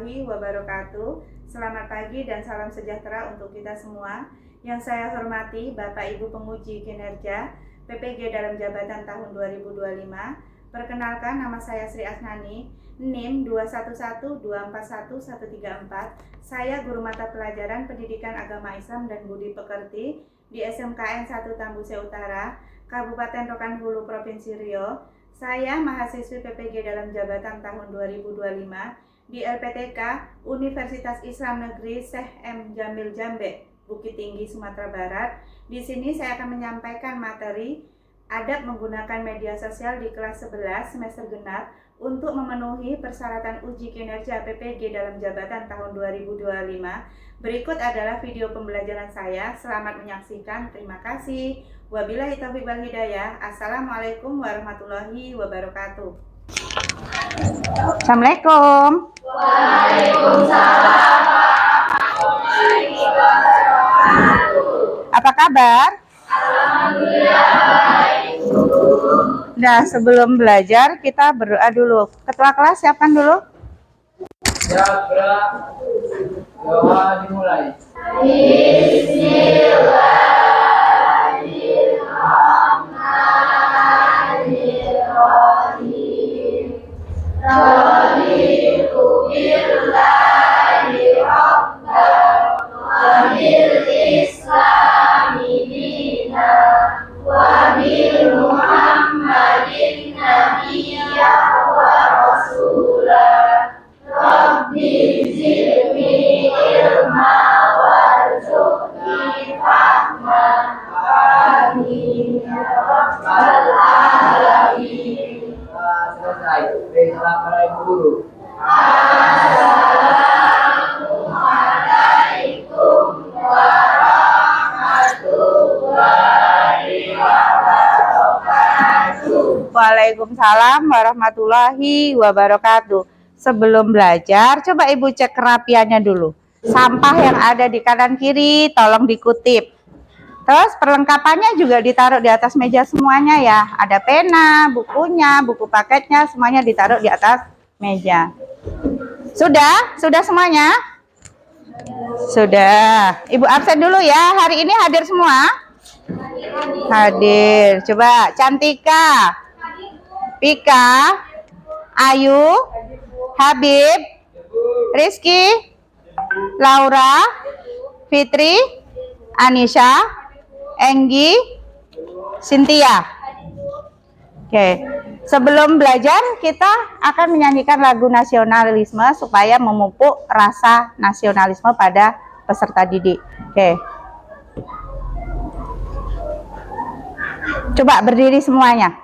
warahmatullahi wabarakatuh. Selamat pagi dan salam sejahtera untuk kita semua. Yang saya hormati Bapak Ibu Penguji Kinerja PPG dalam jabatan tahun 2025. Perkenalkan, nama saya Sri Asnani, NIM 2112411134. Saya guru mata pelajaran Pendidikan Agama Islam dan Budi Pekerti di SMKN 1 Tambuse Utara, Kabupaten Rokan Hulu, Provinsi Riau. Saya mahasiswi PPG dalam jabatan tahun 2025 di LPTK Universitas Islam Negeri Syekh M. Jamil Jambe, Bukit Tinggi, Sumatera Barat. Di sini saya akan menyampaikan materi adab menggunakan media sosial di kelas 11 semester genap untuk memenuhi persyaratan uji kinerja PPG dalam jabatan tahun 2025. Berikut adalah video pembelajaran saya. Selamat menyaksikan. Terima kasih. Wabillahi taufiq wal hidayah. Assalamualaikum warahmatullahi wabarakatuh. Assalamualaikum. Waalaikumsalam warahmatullahi wabarakatuh. Apa kabar? Alhamdulillah baik. Nah, sebelum belajar kita berdoa dulu. Ketua kelas siapkan dulu. Ya, gerak. Doa dimulai. Bismillahirrahmanirrahim. Raditu billahi rabban wa bil islami dinan wa bil muhammadin nabiyyan wa rasulah. Rabbi zidni ilma warzuqni fahma amin ya rabbal alamin. Selesai. Salam para ibu guru. Assalamualaikum warahmatullahi wabarakatuh. Waalaikumsalam warahmatullahi wabarakatuh. Sebelum belajar, coba Ibu cek kerapiannya dulu. Sampah yang ada di kanan kiri tolong dikutip. Terus perlengkapannya juga ditaruh di atas meja semuanya ya. Ada pena, bukunya, buku paketnya, semuanya ditaruh di atas meja. Sudah? Sudah semuanya? Sudah. Ibu absen dulu ya. Hari ini hadir semua? Hadir. Coba Cantika, Pika, Ayu, Habib, Rizky, Laura, Fitri, Anisha, Enggi, Cynthia. Oke, sebelum belajar kita akan menyanyikan lagu nasionalisme supaya memupuk rasa nasionalisme pada peserta didik. Oke, coba berdiri semuanya.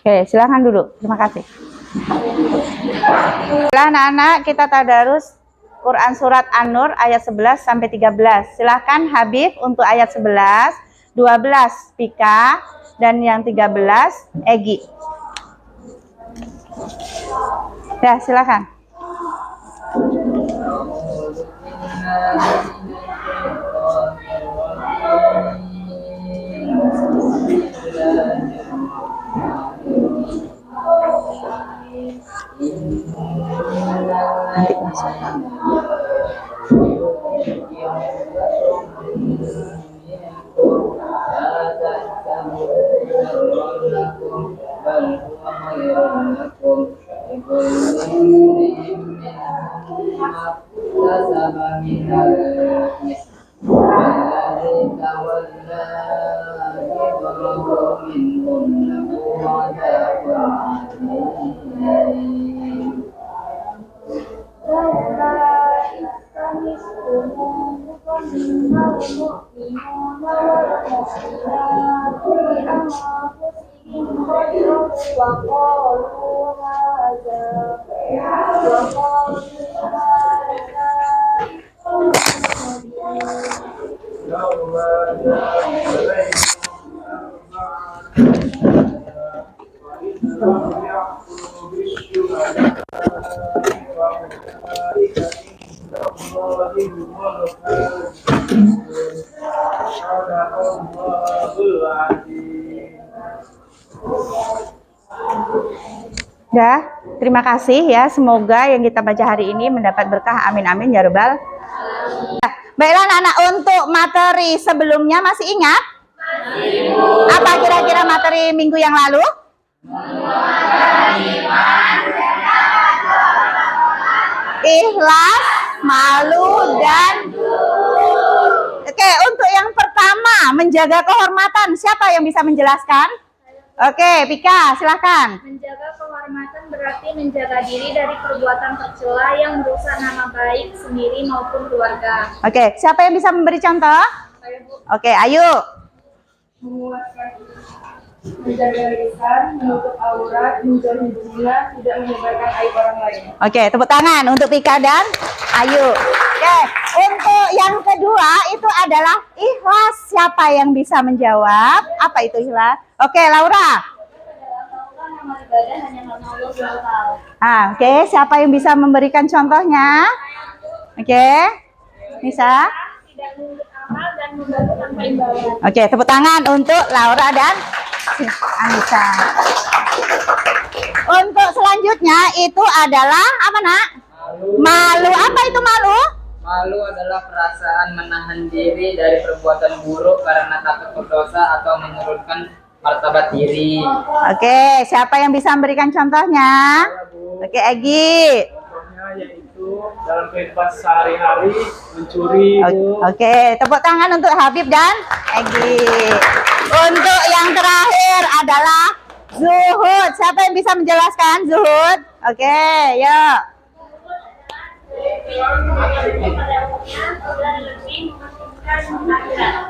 Oke, silakan dulu. Terima kasih. Anak-anak, kita tadarus Quran Surat An-Nur ayat 11 sampai 13. Silakan Habib untuk ayat 11, 12 Pika, dan yang 13 Egi. Ya, silakan. Nanti masuk. Ya, terima kasih ya. Semoga yang kita baca hari ini mendapat berkah. Amin amin ya rabbal. Baiklah anak-anak, untuk materi sebelumnya masih ingat? Apa kira-kira materi minggu yang lalu? Ikhlas, malu, dan Oke, untuk yang pertama, menjaga kehormatan. Siapa yang bisa menjelaskan? Oke, Pika, silahkan. Menjaga kehormatan berarti menjaga diri dari perbuatan tercela yang merusak nama baik sendiri maupun keluarga. Oke, siapa yang bisa memberi contoh? Oke, ayo. Menjaga lisan, menutup aurat, menjauhi zina, tidak menyebarkan aib orang lain. Oke, tepuk tangan untuk Pika dan Ayu. Oke, untuk yang kedua itu adalah ikhlas. Siapa yang bisa menjawab? Apa itu ikhlas? Oke, Laura. Nama ibadah hanya karena Allah SWT. Oke, siapa yang bisa memberikan contohnya? Oke, bisa? Tidak menuntut amal dan membantu tanpa imbalan. Oke, tepuk tangan untuk Laura dan Anissa. Untuk selanjutnya itu adalah apa, Nak? Malu. Apa itu malu? Malu adalah perasaan menahan diri dari perbuatan buruk karena takut berdosa atau menurunkan martabat diri. Oke, siapa yang bisa memberikan contohnya? Oke, Egi. Contohnya yaitu dalam kehidupan sehari-hari mencuri, Bu. Oke, tepuk tangan untuk Habib dan Egi. Untuk yang terakhir adalah Zuhud. Siapa yang bisa menjelaskan Zuhud? Oke, yuk.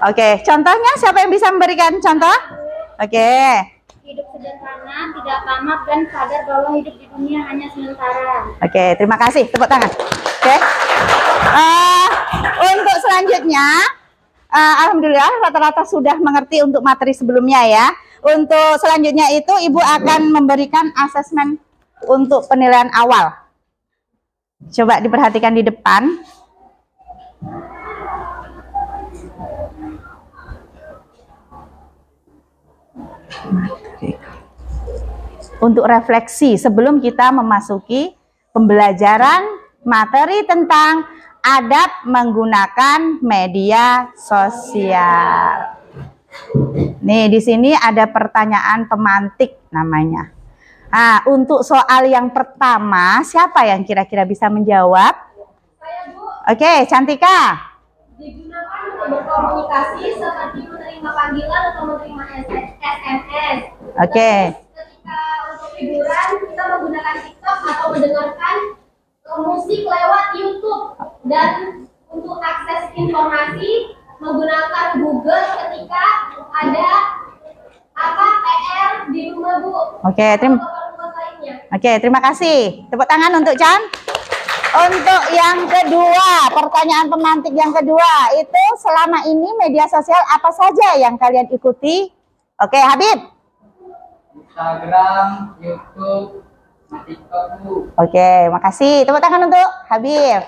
Oke, contohnya siapa yang bisa memberikan contoh? Oke. Hidup sederhana, tidak tamak, dan sadar bahwa hidup di dunia hanya sementara. Oke, terima kasih. Tepuk tangan. Oke. Untuk selanjutnya, alhamdulillah rata-rata sudah mengerti untuk materi sebelumnya ya. Untuk selanjutnya itu Ibu akan memberikan asesmen untuk penilaian awal. Coba diperhatikan di depan. Untuk refleksi sebelum kita memasuki pembelajaran materi tentang adab menggunakan media sosial. Nih, di sini ada pertanyaan pemantik namanya. Nah, untuk soal yang pertama, siapa yang kira-kira bisa menjawab? Saya, Bu, Oke, Cantika. digunakan untuk berkomunikasi seperti menerima panggilan atau menerima SMS. Oke. Ketika untuk hiburan, kita menggunakan TikTok atau mendengarkan musik lewat YouTube. Dan untuk akses informasi, menggunakan Google ketika ada PR di rumah, Bu. Oke, terima kasih. Tepuk tangan untuk Chan. Untuk yang kedua, pertanyaan pemantik yang kedua, itu selama ini media sosial apa saja yang kalian ikuti? Oke, Habib. Instagram, YouTube, TikTok, Bu. Oke, makasih. Tepuk tangan untuk Habib.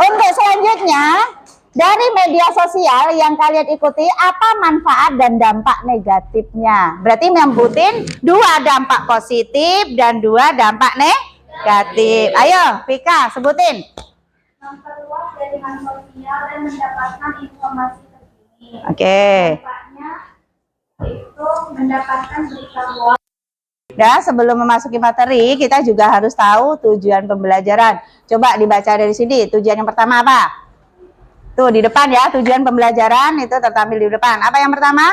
Untuk selanjutnya, dari media sosial yang kalian ikuti, apa manfaat dan dampak negatifnya? Berarti menyebutin 2 dampak positif dan 2 dampak negatif. Ayo, Vika, sebutin. Memperluas jaringan sosial dan mendapatkan informasi terkini. Oke. Dampaknya itu mendapatkan berita hoax. Ya, sebelum memasuki materi, kita juga harus tahu tujuan pembelajaran. Coba dibaca dari sini. Tujuan yang pertama apa? Tuh di depan ya, tujuan pembelajaran itu tertampil di depan. Apa yang pertama?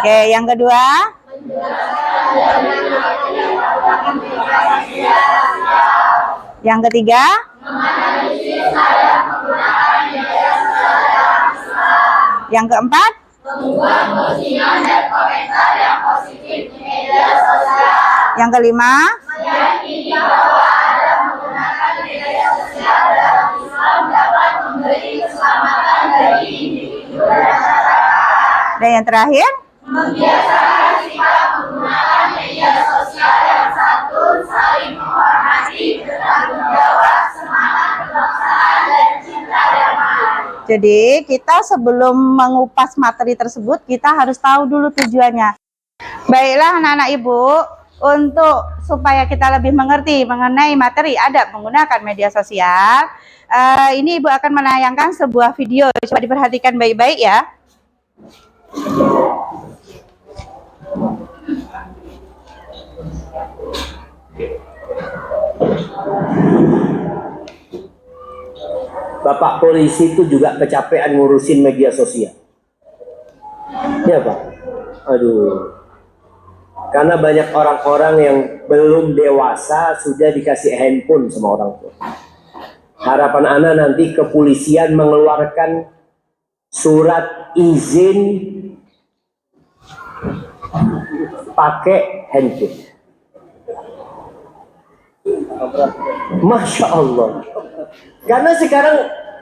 Oke, yang kedua? Yang ketiga? Yang keempat? Yang kelima? Dan yang terakhir? Jadi kita sebelum mengupas materi tersebut, kita harus tahu dulu tujuannya. Baiklah anak-anak ibu, untuk supaya kita lebih mengerti mengenai materi adab menggunakan media sosial, ini ibu akan menayangkan sebuah video. Coba diperhatikan baik-baik ya. Bapak polisi itu juga kecapean ngurusin media sosial. Ya Pak. Aduh. Karena banyak orang-orang yang belum dewasa sudah dikasih handphone sama orang tua. Harapan Ana nanti kepolisian mengeluarkan surat izin pakai handphone. Masya Allah. Karena sekarang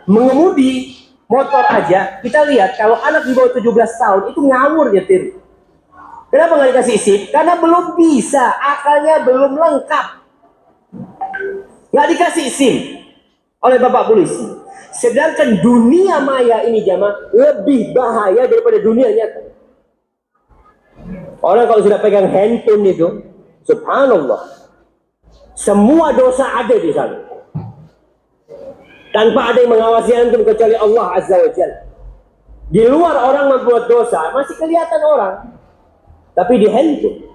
mengemudi motor aja, kita lihat kalau anak di bawah 17 tahun itu ngawur nyetir. Kenapa nggak dikasih SIM? Karena belum bisa, akalnya belum lengkap. Nggak dikasih SIM oleh Bapak polisi. Sedangkan dunia maya ini jamaah lebih bahaya daripada dunia nyata. Orang kalau sudah pegang handphone itu, subhanallah, semua dosa ada di sana. Tanpa ada yang mengawasi antum kecuali Allah Azza wa Jalla. Di luar orang membuat dosa masih kelihatan orang, tapi di handphone.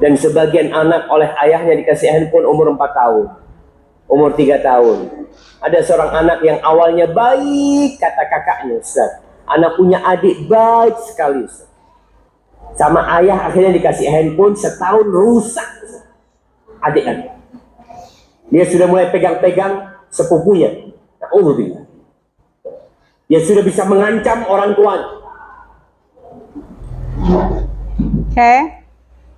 Dan sebagian anak oleh ayahnya dikasih handphone umur 4 tahun, umur 3 tahun. Ada seorang anak yang awalnya baik, kata kakaknya, Ustaz, anak punya adik baik sekali, Ustaz. Sama ayah akhirnya dikasih handphone, setahun rusak adik-adik. Dia sudah mulai pegang-pegang sepupunya. Na'udzubillah. Dia sudah bisa mengancam orang tuanya. Oke.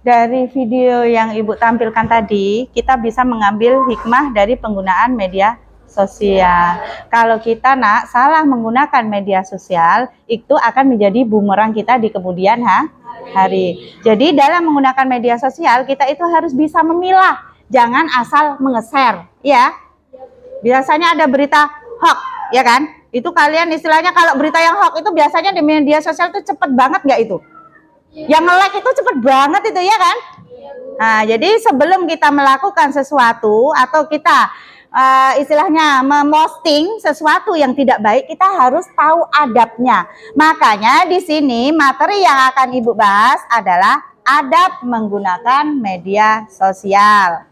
Dari video yang Ibu tampilkan tadi, kita bisa mengambil hikmah dari penggunaan media sosial. Kalau kita salah menggunakan media sosial, itu akan menjadi bumerang kita di kemudian hari. Jadi dalam menggunakan media sosial, kita itu harus bisa memilah. Jangan asal mengeser, ya. Biasanya ada berita hoax, ya kan? Itu kalian istilahnya kalau berita yang hoax itu biasanya di media sosial itu cepet banget nggak itu? Yang nge-like itu cepet banget itu, ya kan? Nah, jadi sebelum kita melakukan sesuatu atau kita istilahnya memosting sesuatu yang tidak baik, kita harus tahu adabnya. Makanya di sini materi yang akan Ibu bahas adalah adab menggunakan media sosial.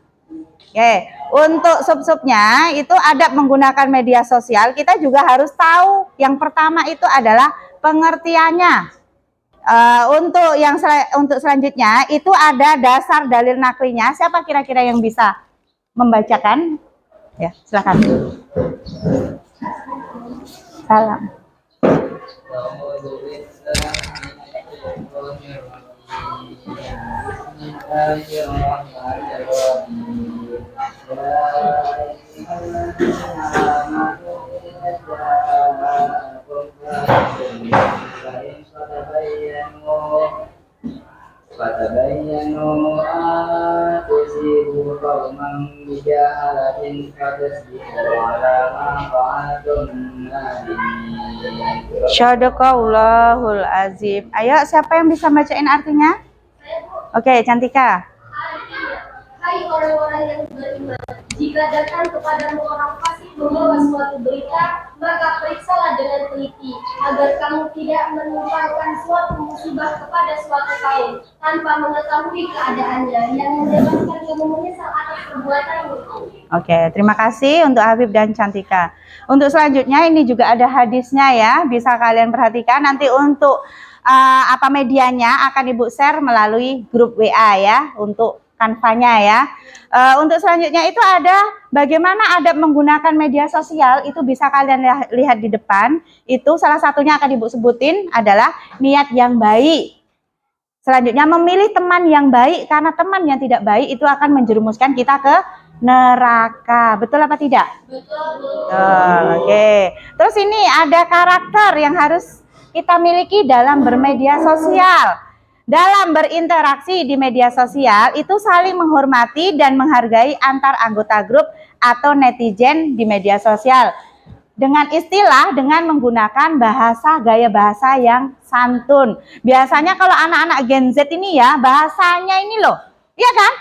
Oke, untuk sub-subnya itu adab menggunakan media sosial, kita juga harus tahu yang pertama itu adalah pengertiannya. Untuk selanjutnya itu ada dasar dalil naklinya. Siapa kira-kira yang bisa membacakan? Ya, silakan. Salam. qauman bijahalatin fatasbihu ala ma fa'altum nadimin. Syadaqallahul azim. Ayo, siapa yang bisa bacain artinya? Oke, Cantika. Hai orang-orang yang beriman, jika datang kepadamu orang fasik membawa suatu berita, maka periksalah dengan teliti, agar kamu tidak menimpakan suatu musibah kepada suatu kaum tanpa mengetahui keadaannya, yang menyebabkan kamu menyesal atas perbuatanmu. Oke, terima kasih untuk Habib dan Cantika. Untuk selanjutnya ini juga ada hadisnya ya, bisa kalian perhatikan. Nanti untuk apa medianya akan Ibu share melalui grup WA ya, untuk kanvanya ya. Untuk selanjutnya itu ada bagaimana adab menggunakan media sosial, itu bisa kalian lihat di depan. Itu salah satunya akan Ibu sebutin adalah niat yang baik. Selanjutnya memilih teman yang baik, karena teman yang tidak baik itu akan menjerumuskan kita ke neraka. Betul apa tidak? Betul. Oke. Terus ini ada karakter yang harus kita miliki dalam bermedia sosial. Dalam berinteraksi di media sosial itu saling menghormati dan menghargai antar anggota grup atau netizen di media sosial. Dengan istilah, dengan menggunakan gaya bahasa yang santun. Biasanya kalau anak-anak Gen Z ini ya, bahasanya ini loh. Iya kan?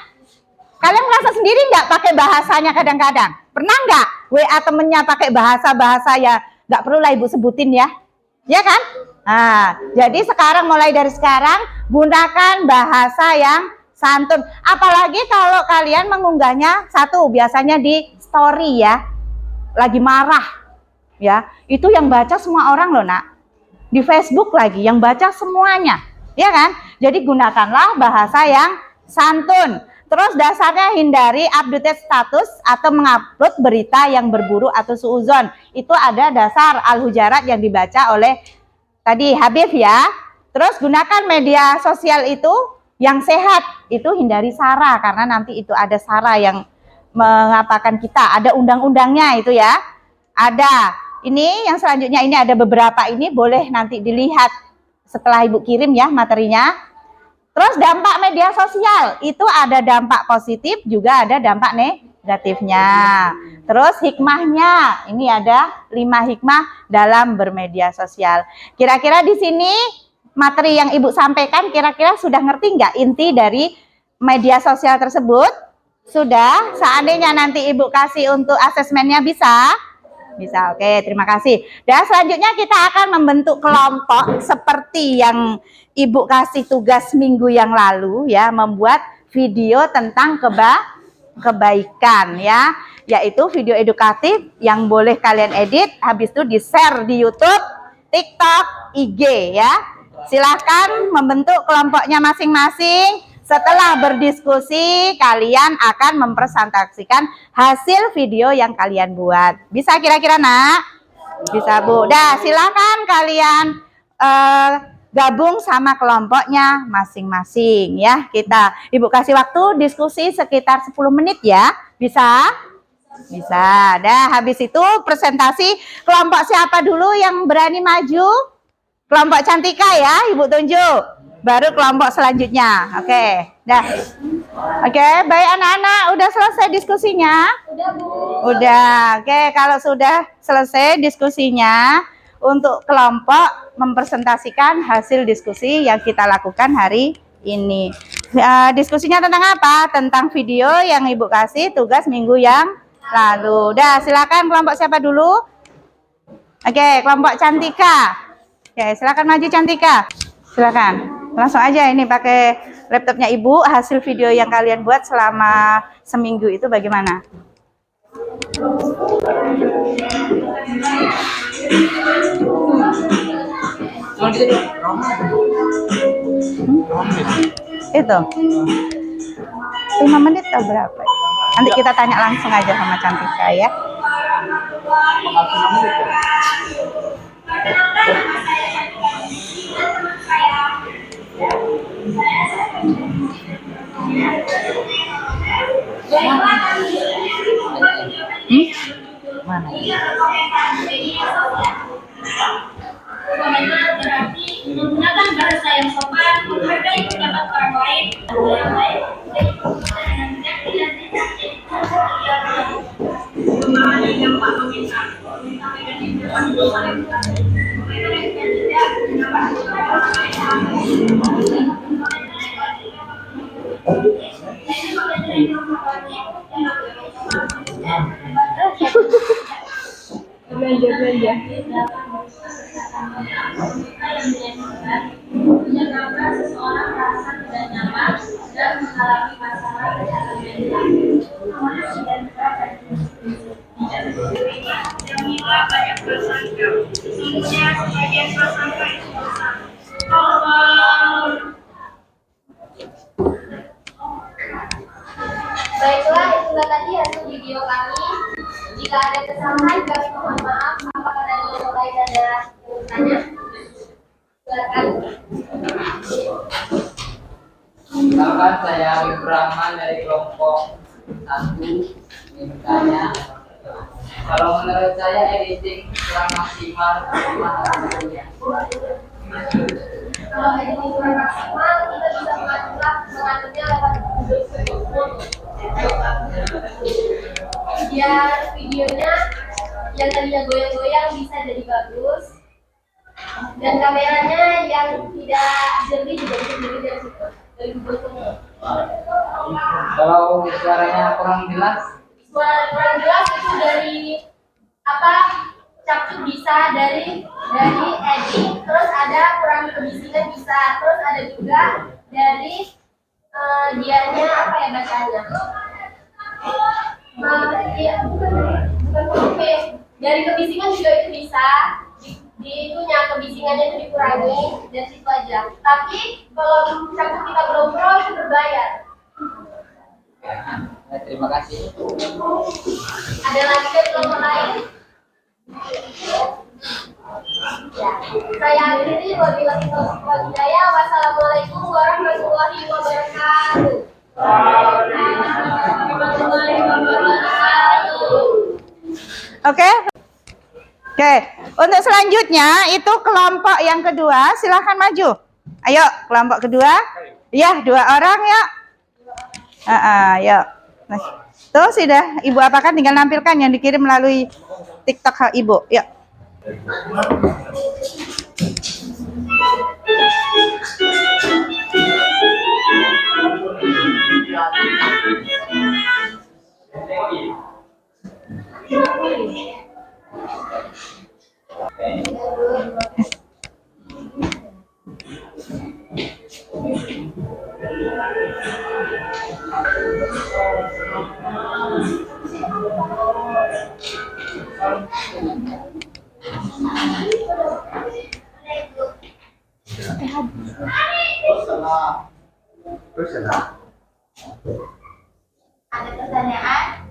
Kalian merasa sendiri nggak pakai bahasanya kadang-kadang? Pernah nggak WA temennya pakai bahasa-bahasa ya? Nggak perlu lah Ibu sebutin ya. Ya kan? Nah, jadi mulai dari sekarang gunakan bahasa yang santun. Apalagi kalau kalian mengunggahnya biasanya di story ya, lagi marah ya, itu yang baca semua orang loh nak. Di Facebook lagi yang baca semuanya, ya kan? Jadi gunakanlah bahasa yang santun. Terus dasarnya hindari update status atau mengupload berita yang berburu atau suuzon. Itu ada dasar Al-Hujarat yang dibaca oleh tadi Habib ya. Terus gunakan media sosial itu yang sehat, itu hindari sara, karena nanti itu ada sara yang mengapakan kita, ada undang-undangnya itu ya. Ada. Ini yang selanjutnya ini ada beberapa, ini boleh nanti dilihat setelah Ibu kirim ya materinya. Terus dampak media sosial, itu ada dampak positif juga ada dampak negatifnya. Terus hikmahnya, ini ada 5 hikmah dalam bermedia sosial. Kira-kira di sini materi yang Ibu sampaikan kira-kira sudah ngerti nggak inti dari media sosial tersebut? Sudah? Seandainya nanti Ibu kasih untuk asesmennya bisa? Bisa, oke, terima kasih. Dan selanjutnya kita akan membentuk kelompok seperti yang Ibu kasih tugas minggu yang lalu ya, membuat video tentang kebaikan ya, yaitu video edukatif yang boleh kalian edit, habis itu di-share di YouTube, TikTok, IG ya. Silahkan membentuk kelompoknya masing-masing. Setelah berdiskusi, kalian akan mempresentasikan hasil video yang kalian buat. Bisa kira-kira nak? Bisa Bu. Dah, silakan kalian gabung sama kelompoknya masing-masing ya. Ibu kasih waktu diskusi sekitar 10 menit ya. Bisa? Bisa. Dah, habis itu presentasi kelompok siapa dulu yang berani maju? Kelompok Cantika ya, Ibu tunjuk. Baru kelompok selanjutnya. Oke, dah. Oke, baik anak-anak, udah selesai diskusinya? Udah Bu. Udah. Oke, kalau sudah selesai diskusinya, untuk kelompok mempresentasikan hasil diskusi yang kita lakukan hari ini. Diskusinya tentang apa? Tentang video yang Ibu kasih tugas minggu yang lalu. Udah, silakan kelompok siapa dulu? Oke, kelompok Cantika. Oke, silakan maju Cantika. Silakan. Langsung aja ini pakai laptopnya Ibu, hasil video yang kalian buat selama seminggu itu bagaimana? Itu 5 menit atau berapa? Nanti kita tanya langsung aja sama Cantika ya. Mana? Komentar berarti menggunakan bahasa yang sopan, menghargai pendapat orang lain, Menyebabkan seseorang merasa tidak nyaman dan mengalami masalah kesehatan mental. Jadilah banyak prasangka, sesungguhnya sebagian prasangka itu dosa. Baiklah, itulah tadi hasil video kami. Jika ada kesalahan, kami mohon maaf. Apakah ada yang lain ada yang bertanya? Silakan. Silakan, saya Habib Rahman dari kelompok 1 ingin bertanya. Kalau menurut saya editing kurang maksimal, gimana hasilnya? Kalau editing kurang maksimal, kita bisa mengaturnya lewat Google. Biar videonya yang tadinya goyang-goyang bisa jadi bagus, dan kameranya yang tidak jernih juga bisa jadi dari situ, dari Google. Kalau suaranya kurang jelas, Suara kurang jelas itu dari apa? Capcuk bisa dari edit, terus ada kurang kebisingan bisa, terus ada juga dari dianya apa ya bacanya? Iya, bukan oke. Dari kebisingan juga itu bisa. Di itunya kebisingannya itu dikurangi dan situ aja. Tapi kalau capcuk kita belum pro itu berbayar. terima kasih. Ada lagi dari kelompok lain? Ya, saya akhiri wabillahi taufiq wal hidayah. Wassalamualaikum warahmatullahi wabarakatuh. Warahmatullahi wabarakatuh. Oke. Oke, untuk selanjutnya itu kelompok yang kedua, silahkan maju. Ayo, kelompok kedua. Ya, 2 orang ya. Yuk. Nah, tuh sudah Ibu apakan, tinggal nampilkan yang dikirim melalui TikTok Ibu. Yuk. Ada pertanyaan?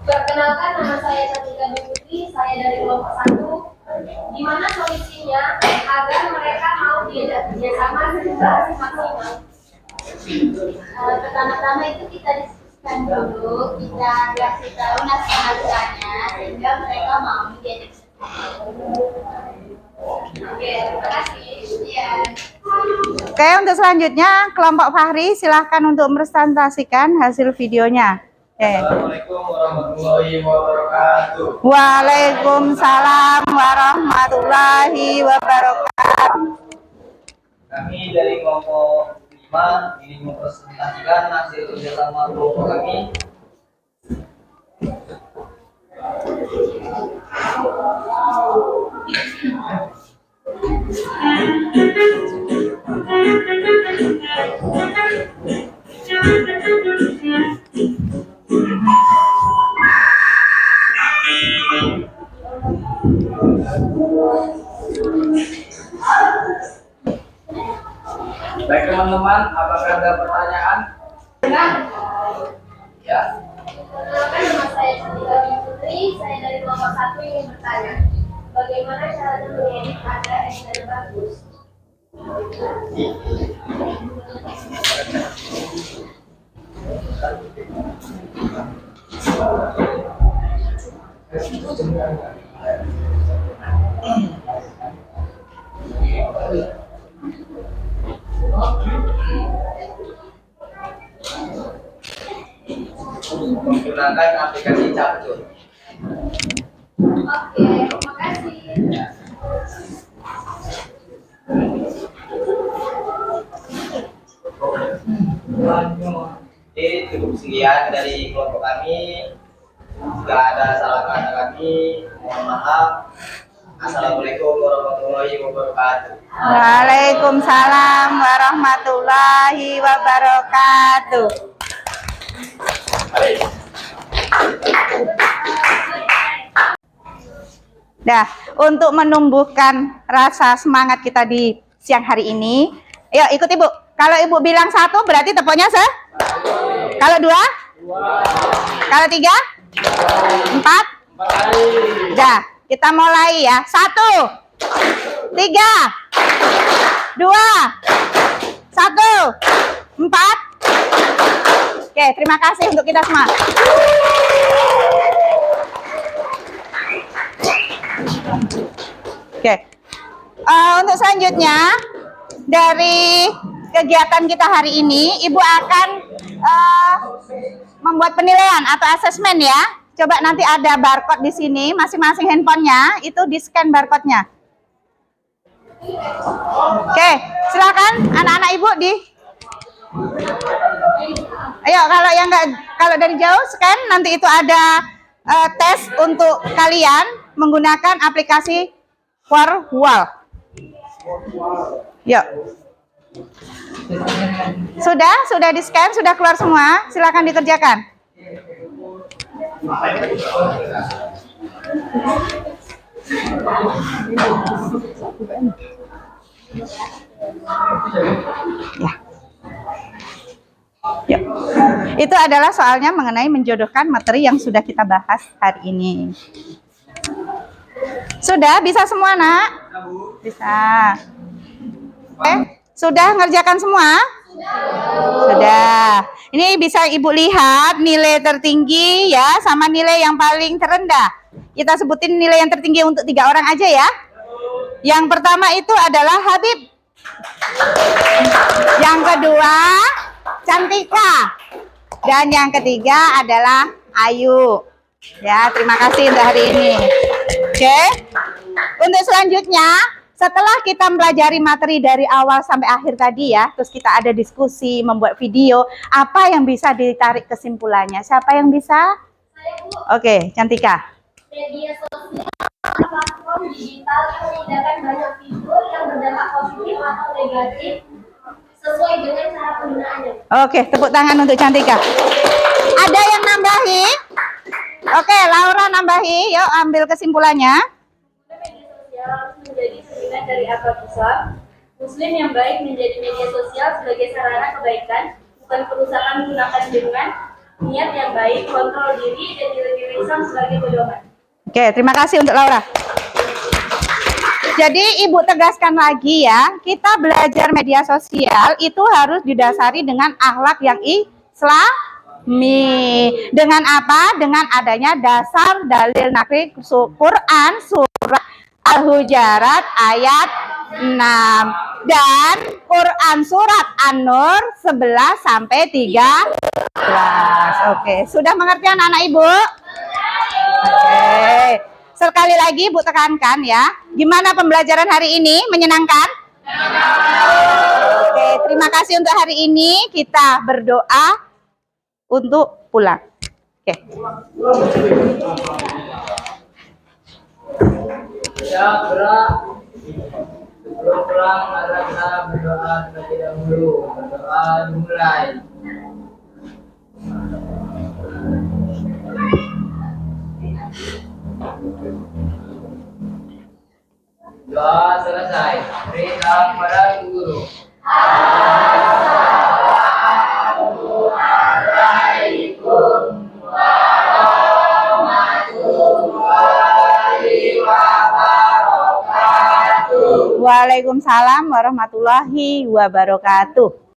Perkenalkan, nama saya Satika Putri, saya dari kelompok 1. Gimana solusinya agar mereka mau diajak kerjasama sehingga maksimal? Pertama-tama itu kita diskusikan dulu, kita kasih tahu nasihat-nasihatnya sehingga mereka mau diajak kerjasama. Oke, terima kasih. Iya. Oke, untuk selanjutnya kelompok Fahri silahkan untuk presentasikan hasil videonya. Assalamualaikum warahmatullahi wabarakatuh. Waalaikumsalam warahmatullahi wabarakatuh. Kami dari kelompok 5 ingin mempresentasikan hasil kerjasama kelompok kami. Baik teman-teman, apakah ada pertanyaan? Ya. Perkenalkan, nama saya Satika Putri, saya dari kelompok 1 ingin bertanya, bagaimana caranya mengedit agar editannya bagus? menggunakan aplikasi Capcur. Oke, terima kasih. Jadi cukup sekian dari kelompok kami. Jika ada salah kata kami, mohon maaf. Assalamualaikum warahmatullahi wabarakatuh. Waalaikumsalam warahmatullahi wabarakatuh. Dah, untuk menumbuhkan rasa semangat kita di siang hari ini, ayo ikut ibu. Kalau ibu bilang 1 berarti tepuknya Kalau 2? Kalau 3? 4? Dah, kita mulai ya. 1, 3, 2, 1, 4. Oke, terima kasih untuk kita semua. Oke, untuk selanjutnya dari kegiatan kita hari ini, Ibu akan membuat penilaian atau asesmen ya. Coba nanti ada barcode di sini, masing-masing handphonenya itu di scan barcode-nya. Oke, silakan anak-anak Ibu di. Ayo, kalau dari jauh scan, nanti itu ada tes untuk kalian menggunakan aplikasi Warwal. Yuk. Sudah di scan, sudah keluar semua. Silakan dikerjakan. Ya. Itu adalah soalnya mengenai menjodohkan materi yang sudah kita bahas hari ini. Sudah bisa semua, Nak? Bisa. Sudah ngerjakan semua? Sudah. Ini bisa Ibu lihat nilai tertinggi ya sama nilai yang paling terendah. Kita sebutin nilai yang tertinggi untuk 3 orang aja ya. Yang pertama itu adalah Habib. Yang kedua Cantika. Dan yang ketiga adalah Ayu. Ya, terima kasih untuk hari ini. Oke. Untuk selanjutnya, setelah kita mempelajari materi dari awal sampai akhir tadi ya, terus kita ada diskusi, membuat video, apa yang bisa ditarik kesimpulannya? Siapa yang bisa? Oke, Cantika. Media sosial, platform digital yang menyediakan banyak fitur yang berdampak positif atau negatif sesuai dengan cara penggunaannya. Oke, tepuk tangan untuk Cantika. Ada yang nambahi? Oke, Laura nambahi. Yuk, ambil kesimpulannya. Media sosial harus menjadi cerminan dari akal besar. Muslim yang baik menjadi media sosial sebagai sarana kebaikan, bukan perusahaan menggunakan dengan niat yang baik, kontrol diri, dan nilai-nilai Islam sebagai pedoman. Oke, terima kasih untuk Laura. Jadi Ibu tegaskan lagi ya, kita belajar media sosial itu harus didasari dengan akhlak yang Islami. Dengan apa? Dengan adanya dasar dalil nakli Quran surat Al-Hujarat ayat 6 dan Quran surat An-Nur 11 sampai 13. Oke, sudah mengerti anak-anak Ibu? Oke. Sekali lagi Bu tekankan ya. Gimana pembelajaran hari ini? Menyenangkan? Oke, terima kasih untuk hari ini. Kita berdoa untuk pulang. Oke. Ya, berat. Sebelum pulang, mari kita berdoa terlebih dahulu. Berdoa dimulai. Doa selesai. Beri salam pada guru. Assalamualaikum warahmatullahi wabarakatuh. Waalaikumsalam warahmatullahi wabarakatuh.